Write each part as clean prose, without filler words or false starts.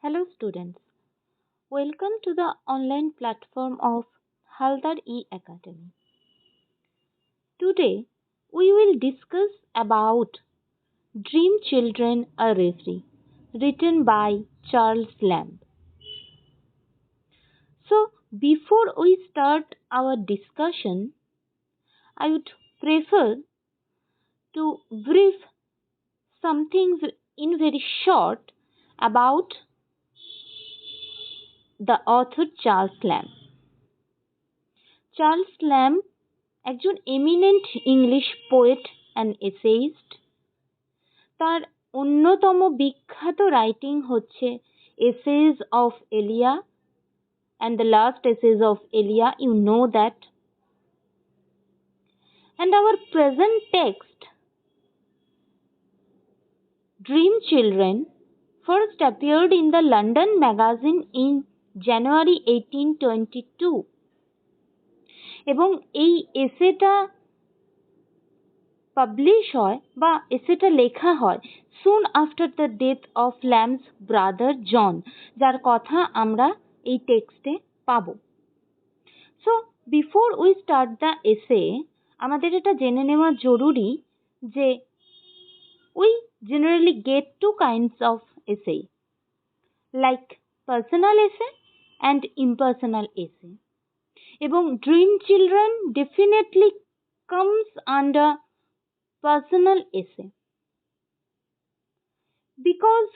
Hello students, welcome to the online platform of Haldar E-Academy. Today we will discuss about Dream Children a Reverie, written by Charles Lamb. So before we start our discussion, I would prefer to brief some things in very short about the author Charles Lamb. Charles Lamb একজন eminent English poet and essayist. তার অন্যতম বিখ্যাত writing হচ্ছে essays of Elia and the last essays of Elia, you know that. And our present text, Dream Children, first appeared in the London magazine in January 1822. এবং এই এসেটা publish হয় বা এসেটা লেখা হয় soon after the death of Lamb's brother John, যার কথা আমরা এই টেক্সটে পাব। So before we start the essay, আমাদের এটা জেনে নেওয়া জরুরি যে we generally get two kinds of essay, like personal essay and impersonal essay. এবং dream children definitely comes under personal essay because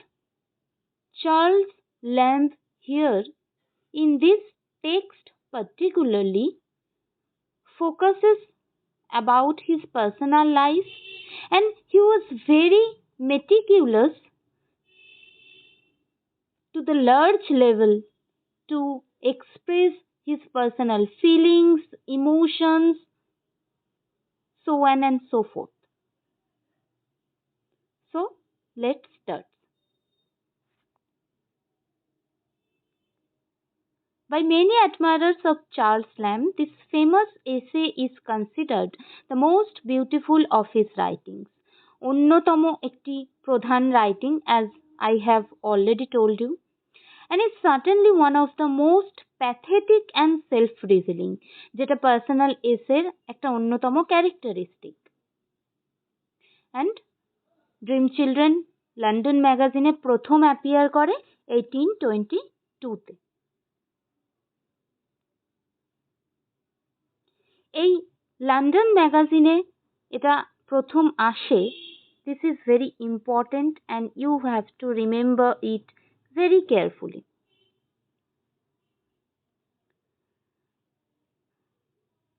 Charles Lamb here in this text particularly focuses about his personal life, and he was very meticulous to the large level to express his personal feelings, emotions, so on and so forth. So, let's start. By many admirers of Charles Lamb, this famous essay is considered the most beautiful of his writings. অন্যতম একটি প্রধান writing, as I have already told you, and is certainly one of the most pathetic and self-revealing, যেটা personal এসের একটা অন্যতম characteristic. And dream children London ম্যাগাজিনে প্রথম appear করে 1822-তে। এই লন্ডন ম্যাগাজিনে এটা প্রথম আসে। This is very important and you have to remember it very carefully.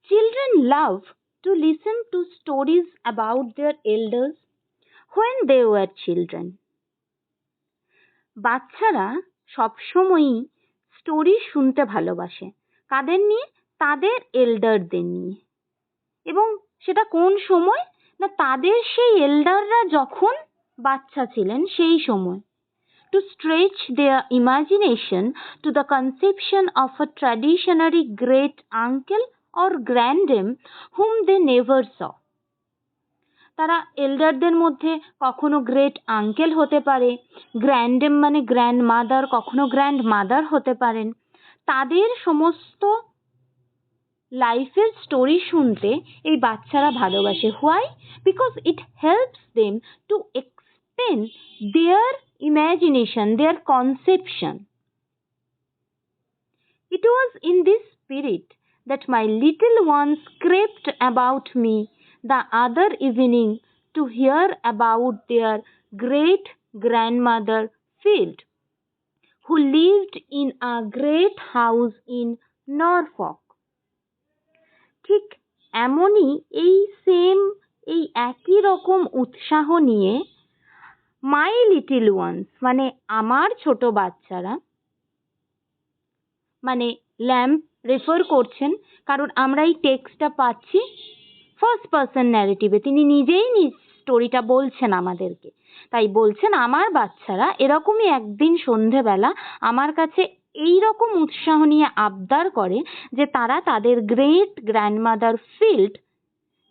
Children love to listen to stories about their elders when they were children. বাচ্চারা সবসময়ই story শুনতে ভালোবাসে। কাদের নিয়ে? তাদের এল্ডারদের নিয়ে। এবং সেটা কোন সময়? না, তাদের সেই এল্ডাররা যখন বাচ্চা ছিলেন সেই সময়। To stretch their imagination to the conception of a traditionary great uncle or grandam whom they never saw. তারা এল্ডারদের মধ্যে কখনো গ্রেট আঙ্কেল হতে পারে, গ্র্যান্ডেম মানে গ্র্যান্ড মাদার, কখনো গ্র্যান্ড মাদার হতে পারেন। তাদের সমস্ত লাইফের স্টোরি শুনতে এই বাচ্চারা ভালোবাসে। Why? Because it helps them to extend their imagination, their conception. It was in this spirit that my little ones crept about me the other evening to hear about their great grandmother Field, who lived in a great house in Norfolk. ঠিক এমনই এই একই রকম উৎসাহ নিয়ে my little once মানে আমার ছোট বাচ্চারা, মানে ল্যাম্ব রেফার করছেন কারণ আমরা এই টেক্সটটা পাচ্ছি ফার্স্ট পার্সন ন্যারেটিভে। তিনি নিজেই স্টোরিটা বলছেন আমাদেরকে, তাই বলছেন আমার বাচ্চারা এরকমই একদিন সন্ধেবেলা আমার কাছে এই রকম উৎসাহ নিয়ে আবদার করে যে তারা তাদের গ্রেট গ্র্যান্ডমাদার ফিল্ড,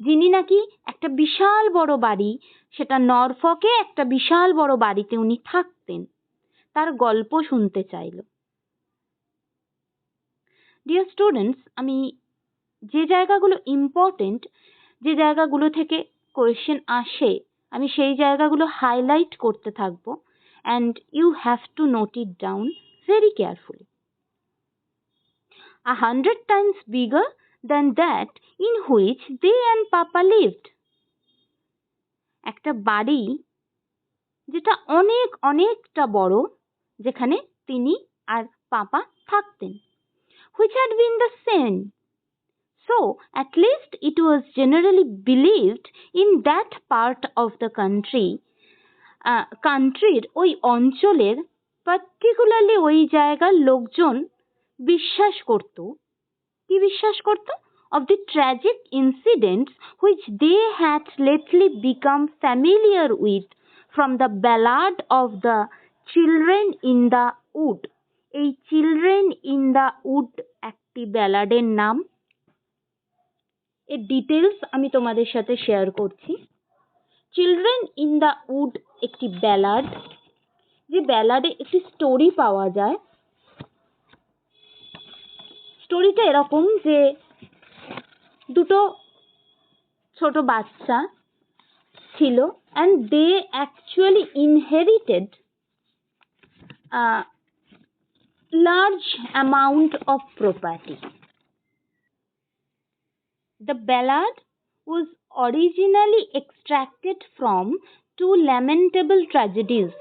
যিনি নাকি একটা বিশাল বড় বাড়ি, সেটা নরফকে একটা বিশাল বড় বাড়িতে উনি থাকতেন, তার গল্প শুনতে চাইল। ডিয়ার স্টুডেন্টস, আমি যে জায়গাগুলো ইম্পর্টেন্ট, যে জায়গাগুলো থেকে কোয়েশ্চেন আসে, আমি সেই জায়গাগুলো হাইলাইট করতে থাকবো, and you have to note it down very carefully. 100 times bigger than that in which they and Papa lived. একটা বাড়ি যেটা অনেক অনেকটা বড়, যেখানে তিনি আর পাপা থাকতেন, which had been the same. So, at least it was generally believed in that part of the country, কান্ট্রির ওই অঞ্চলের, পার্টিকুলারলি ওই জায়গার লোকজন বিশ্বাস করত, কি বিশ্বাস করত? Of the tragic incidents which they had lately become familiar with from the ballad of the children in the wood. এই চিলড্রেন ইন দ্য উড একটি ব্যালাডের নাম। এর ডিটেলস আমি তোমাদের সাথে শেয়ার করছি। চিলড্রেন ইন দ্য উড একটি ব্যালাড, যে ব্যালাডে একটি স্টোরি পাওয়া যায়। স্টোরিটা এরকম যে দুটো ছোট বাচ্চা ছিল, and they actually inherited a large amount of property. The ballad was originally extracted from Two Lamentable Tragedies,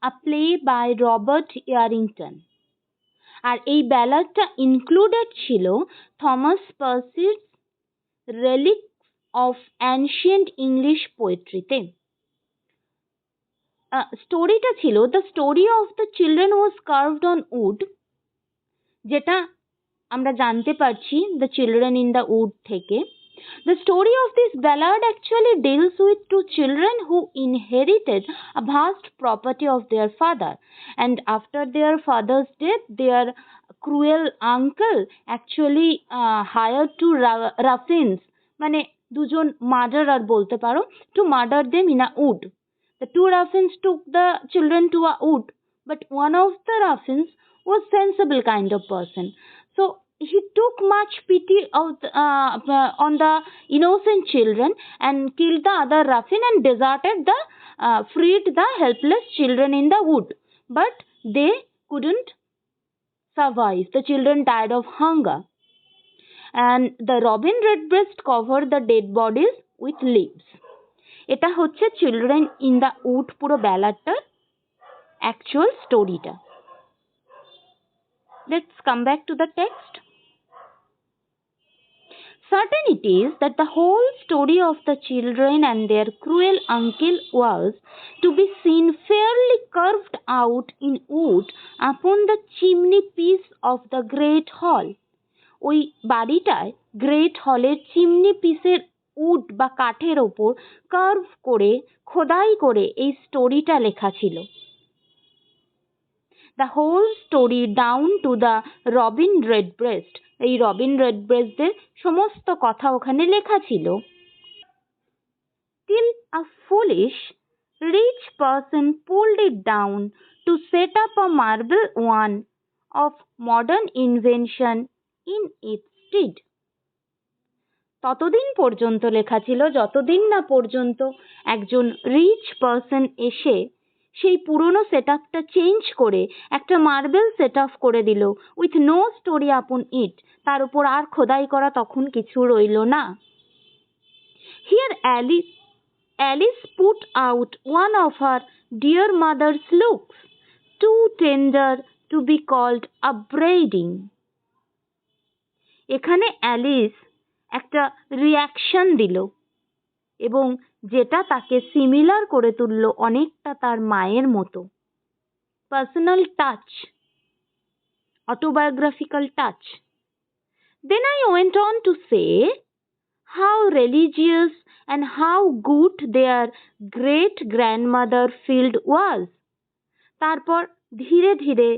a play by Robert Yarrington. আর এই ব্যালাডটা ইনক্লুডেড ছিল থমাস পার্সির রেলিক অফ অ্যানশিয়েন্ট ইংলিশ পোয়েট্রিতে। স্টোরিটা ছিল the story of the children was carved on wood, যেটা আমরা জানতে পারছি the children in the wood থেকে। The story of this ballad actually deals with two children who inherited a vast property of their father, and after their father's death, their cruel uncle actually hired two ruffians, মানে দুজন murderer বলতে পারো, to murder them in a wood. The two ruffians took the children to a wood, but one of the ruffians was sensible kind of person, so he took much pity of on the innocent children and killed the other ruffian and freed the helpless children in the wood, but they couldn't survive. The children died of hunger, and the robin redbreast covered the dead bodies with leaves. এটা হচ্ছে children in the would পুরো ব্যালাডটার actual স্টোরিটা। Let's come back to the text. Certain it is that the whole story of the children and their cruel uncle was to be seen fairly carved out in wood upon the chimney piece of the great hall. ওই বাড়িটায় great হলের chimney পিসের would বা কাঠের ওপর curve করে, খোদাই করে এই স্টোরিটা লেখা ছিল। The whole story down to the robin redbreast, এই রবিন রেডব্রেস্টদের সমস্ত কথা ওখানে লেখা ছিল। Till a foolish rich person pulled it down to set up a marble one of modern invention in its stead. ততদিন পর্যন্ত লেখা ছিল যতদিন না পর্যন্ত একজন রিচ পার্সন এসে সেই পুরনো সেট আপটা চেঞ্জ করে একটা মার্বেল সেট আপ করে দিল, উইথ নো স্টোরি আপন ইট, তার উপর আর খোদাই করা তখন কিছু রইল না। Here Alice put out one of her dear mother's looks, too tender to be called upbraiding. এখানে অ্যালিস একটা রিয়াকশন দিল এবং যেটা তাকে সিমিলার করে তুলল অনেকটা তার মায়ের মতো। Personal touch, autobiographical touch. Then I went on to say how religious and how good their great grandmother field was. তারপর ধীরে ধীরে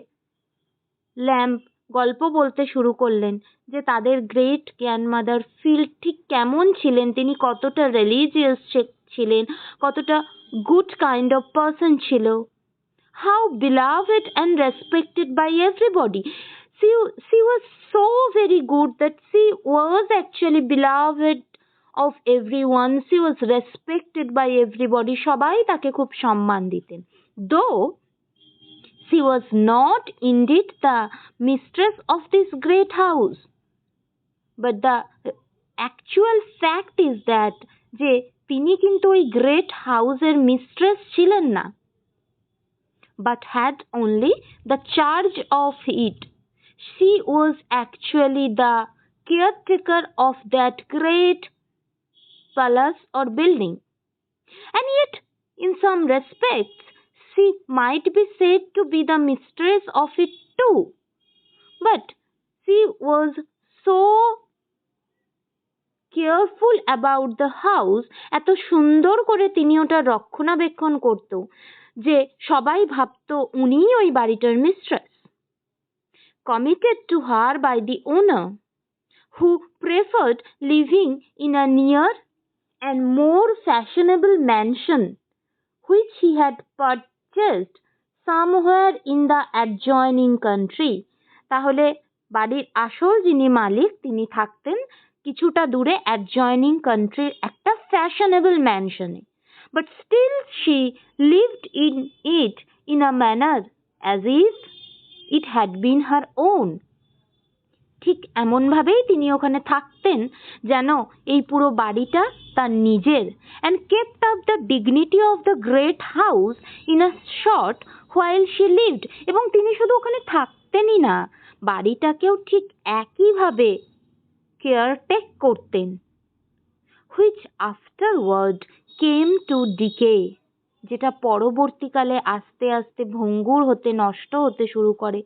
ল্যাম্প গল্প বলতে শুরু করলেন যে তাদের গ্রেট গ্র্যান্ডমাদার ফিল্ড ঠিক কেমন ছিলেন, তিনি কতটা রিলিজিয়াস ছিলেন, কতটা গুড কাইন্ড অফ পার্সন ছিল, how beloved and respected by everybody. She was so very good that she was actually beloved of everyone. She was respected by everybody. সবাই তাকে খুব সম্মান দিতেন. Though she was not indeed the mistress of this great house, but the actual fact is that যে তিনি কিন্তু ওই great হাউসের মিস্ট্রেস ছিলেন না, but had only the charge of it. She was actually the caretaker of that great palace or building. And yet, in some respects, she might be said to be the mistress of it too. But she was so careful about the house, এত সুন্দর করে তিনি ওটা রক্ষণাবেক্ষণ করত যে সবাই ভাবতো উনিই ওই বাড়িটার mistress. Committed to her by the owner, who preferred living in a newer and more fashionable mansion which he had purchased somewhere in the adjoining country. তাহলে বাড়ির আসল যিনি মালিক তিনি থাকতেন কিছুটা দূরে অ্যাডজয়নিং কান্ট্রির একটা ফ্যাশনেবল ম্যানশনে, but still she lived in it in a manner as if it had been her own. ঠিক এমনভাবেই তিনি ওখানে থাকতেন যেন এই পুরো বাড়িটা তার নিজের, and kept up the dignity of the great house in a short while she lived. এবং তিনি শুধু ওখানে থাকতেনই না, বাড়িটাকেও ঠিক একইভাবে কেয়ারটেক করতেন, which afterward came to decay, যেটা পরবর্তীকালে আস্তে আস্তে ভঙ্গুর হতে নষ্ট হতে শুরু করে,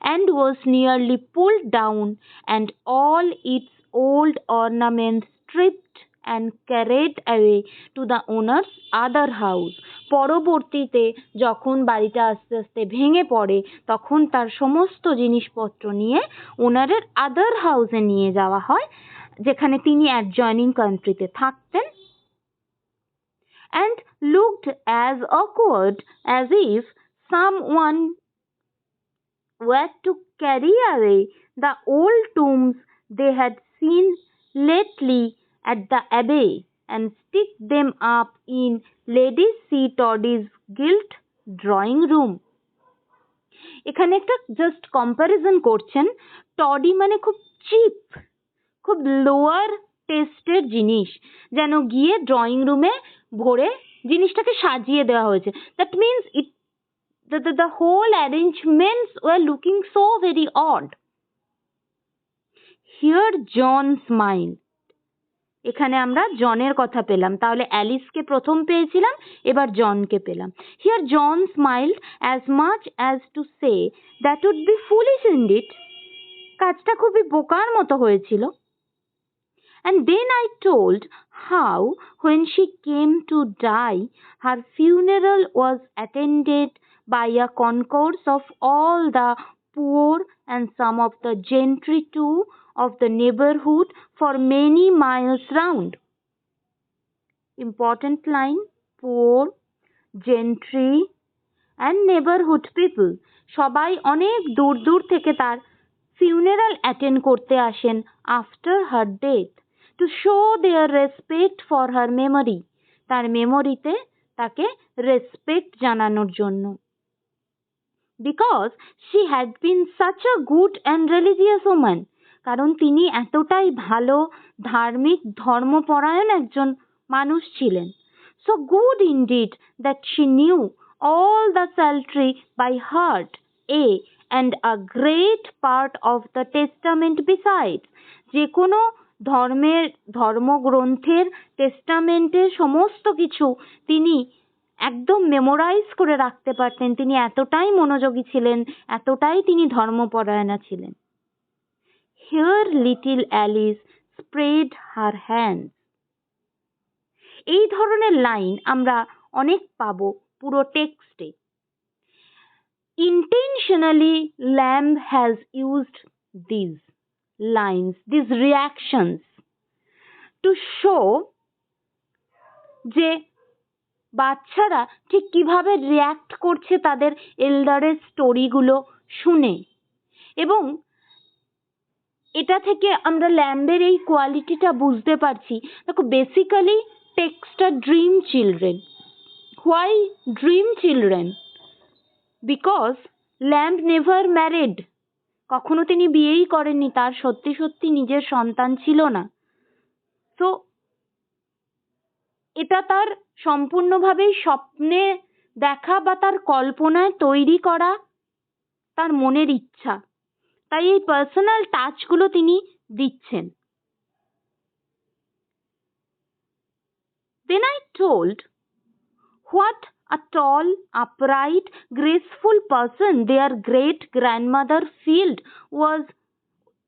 and was nearly pulled down and all it's old ornaments striped and carried away to the owners other house. পরবর্তীতে যখন বাড়িটা আস্তে আস্তে ভেঙে পড়ে তখন তার সমস্ত জিনিসপত্র নিয়ে ওনারের আদার হাউসে নিয়ে যাওয়া হয়, যেখানে তিনি অ্যাডজয়নিং কান্ট্রিতে থাকতেন, and looked as awkward as if someone were to carry away the old tombs they had seen lately at the abbey and stick them up in Lady C. Toddy's gilt drawing room. এখানে একটা just comparison করছেন, টডি মানে খুব chip, খুব lower টেস্টের জিনিস যেন গিয়ে ড্রয়িং রুমে ভরে জিনিসটাকে সাজিয়ে দেওয়া হয়েছে। That means it the whole arrangements were looking so very odd. Here John smiled. এখানে আমরা জনের কথা পেলাম, তাহলে অ্যালিসকে প্রথম পেয়েছিলাম, এবার জনকে পেলাম। Here John smiled as much as to say that would be foolish indeed. কাজটা খুবই বোকার মতো হয়েছিল। And then I told how when she came to die her funeral was attended by a concourse of all the poor and some of the gentry too of the neighborhood for many miles round. Important line, poor, gentry and neighborhood people, সবাই অনেক দূর দূর থেকে তার funeral attend করতে আসেন after her death to show their respect for her memory, তার মেমোরিতে তাকে রেসপেক্ট জানানোর জন্য। Because she had been such a good and religious woman, কারণ তিনি এতটাই ভালো ধার্মিক ধর্মপরায়ণ একজন মানুষ ছিলেন। So good indeed that she knew all the psaltery by heart, and a great part of the testament besides, যে কোনো ধর্মগ্রন্থের টেস্টামেন্টের সমস্ত কিছু তিনি একদম মেমোরাইজ করে রাখতে পারতেন, তিনি এতটাই মনোযোগী ছিলেন, এতটাই তিনি ধর্মপরায়ণা ছিলেন। Here little Alice spread her hands. এই ধরনের লাইন আমরা অনেক পাবো পুরো টেক্সটে। Intentionally Lamb has used these lines, these reactions to show যে বাচ্চারা ঠিক কিভাবে রিয়্যাক্ট করছে তাদের এল্ডারের স্টোরিগুলো শুনে। এবং এটা থেকে আমরা ল্যাম্বের এই কোয়ালিটিটা বুঝতে পারছি। দেখো, basically text a dream children. Why dream children? Because lamb never married. কখনো তিনি বিয়েই করেননি, তার সত্যি সত্যি নিজের সন্তান ছিল না। তো এটা তার সম্পূর্ণভাবেই স্বপ্নে দেখা বা তার কল্পনায় তৈরি করা তার মনের ইচ্ছা। তাই এই পার্সোনাল টাচগুলো তিনি দিচ্ছেন। Then I told what a tall, upright, graceful person their great grandmother felt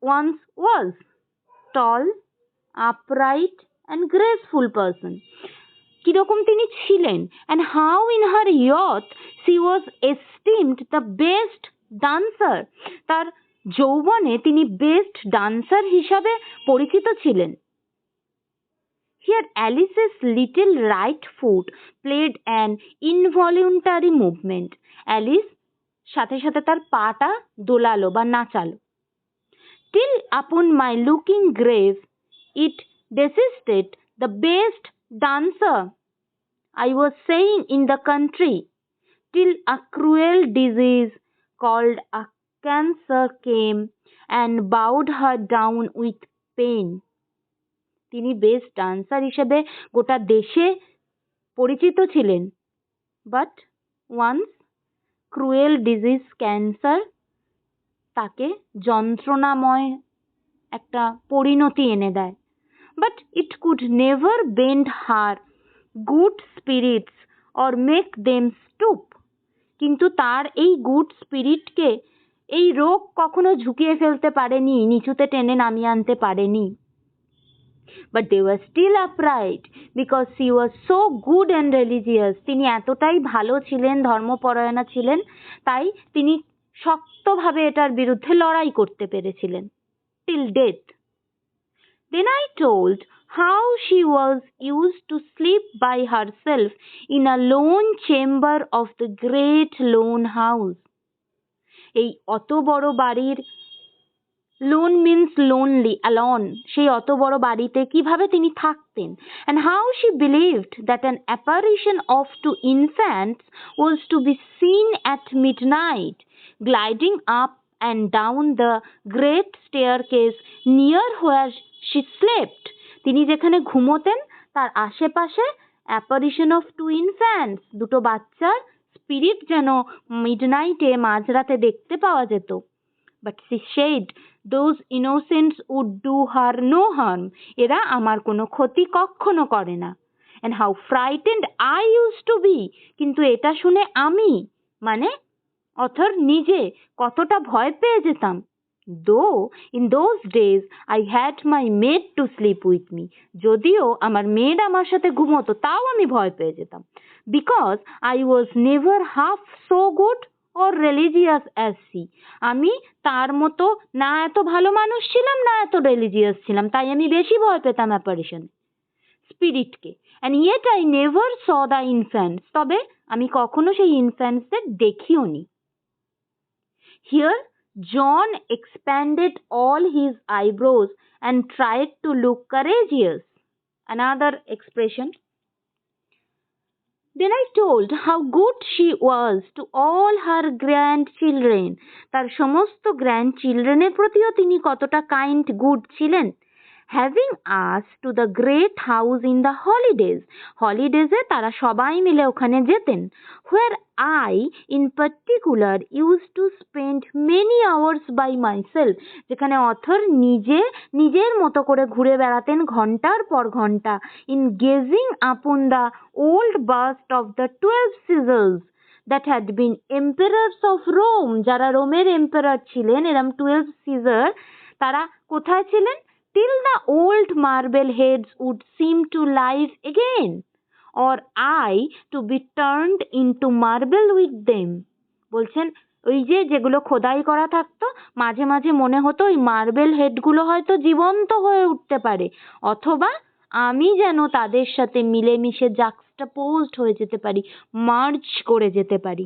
once was. Tall, upright and graceful person. কিরকম তিনি ছিলেন, and how in her youth she was esteemed the best dancer. তার যৌবনে তিনি best dancer হিসাবে পরিচিত ছিলেন। Here Alice's little right foot played an involuntary movement. Alice সাথে সাথে তার পাটা দোলালো বা নাচালো। Till upon my looking grave it desisted the best dancer I was saying in the country, till a cruel disease called a cancer came and bowed her down with pain. তিনি best dancer হিসেবে গোটা দেশে পরিচিত ছিলেন, but once cruel disease cancer তাকে যন্ত্রণাময় একটা পরিণতি এনে দেয়। But it could never bend her good spirits or make them stoop. কিন্তু তার এই গুড স্পিরিটকে এই রোগ কখনো ঝুঁকিয়ে ফেলতে পারেনি, নিচুতে টেনে নামিয়ে আনতে পারেনি। But they were still upright because she was so good and religious. তিনি এতটাই ভালো ছিলেন, ধর্মপরায়ণা ছিলেন, তাই তিনি শক্তভাবে এটার বিরুদ্ধে লড়াই করতে পেরেছিলেন। Till death. Then I told how she was used to sleep by herself in a lone chamber of the great lone house. এই অত বড় বাড়ির, লোন মিন্স লোনলি, অ্যালন, সেই অত বড় বাড়িতে কিভাবে তিনি থাকতেন। and how she believed that an apparition of two infants was to be seen at midnight gliding up and down the great staircase near where she slept. তিনি যেখানে ঘুমোতেন তার আশেপাশে অ্যাপারিশন অফ টু ইনফ্যান্টস, দুটো বাচ্চার স্পিরিট যেন মিডনাইটে, মাঝরাতে দেখতে পাওয়া যেত। But she said those innocents would do her no harm. এরা আমার কোনো ক্ষতি কখনো করে না। And how frightened I used to be. কিন্তু এটা শুনে আমি, মানে অথর নিজে, কতটা ভয় পেয়ে যেতাম। Though in those days I had my maid to sleep with me. যদিও আমার মেড আমার সাথে ঘুমোতো, তাও আমি ভয় পেয়ে যেতাম। Because I was never half so good or religious as she. আমি তার মতো না এত ভালো মানুষ ছিলাম, না এত রিলিজিয়াস ছিলাম, তাই আমি বেশি ভয় পেতাম অ্যাপারিশন স্পিরিটকে। and yet I never saw the infants. তবে আমি কখনো সেই ইনফ্যান্টসদের দেখিও নি। Here John expanded all his eyebrows and tried to look courageous. Another expression. Then I told how good she was to all her grandchildren. তার সমস্ত গ্র্যান্ডচিলড্রেনের প্রতিও তিনি কতটা কাইন্ড, গুড ছিলেন। Having us to the great house in the holidays. হলিডেজে তারা সবাই মিলে ওখানে যেতেন। Where I in particular used to spend many hours by myself. যেখানে অথর নিজের মতো করে ঘুরে বেড়াতেন ঘন্টার পর ঘন্টা। In gazing upon the old bust of the 12 Caesars that had been emperors of Rome. যারা রোমের এম্পারার ছিলেন, এরম 12 Caesar, তারা কোথায় ছিলেন? Till the old marble heads would seem to live again, or I to be turned into marble with them. বলছেন ওই যেগুলো খোদাই করা থাকতো, মাঝে মাঝে মনে হতো ওই মার্বেল হেডগুলো হয়তো জীবন্ত হয়ে উঠতে পারে, অথবা আমি যেন তাদের সাথে মিলেমিশে জাক্সটাপোজড হয়ে যেতে পারি, মার্জ করে যেতে পারি।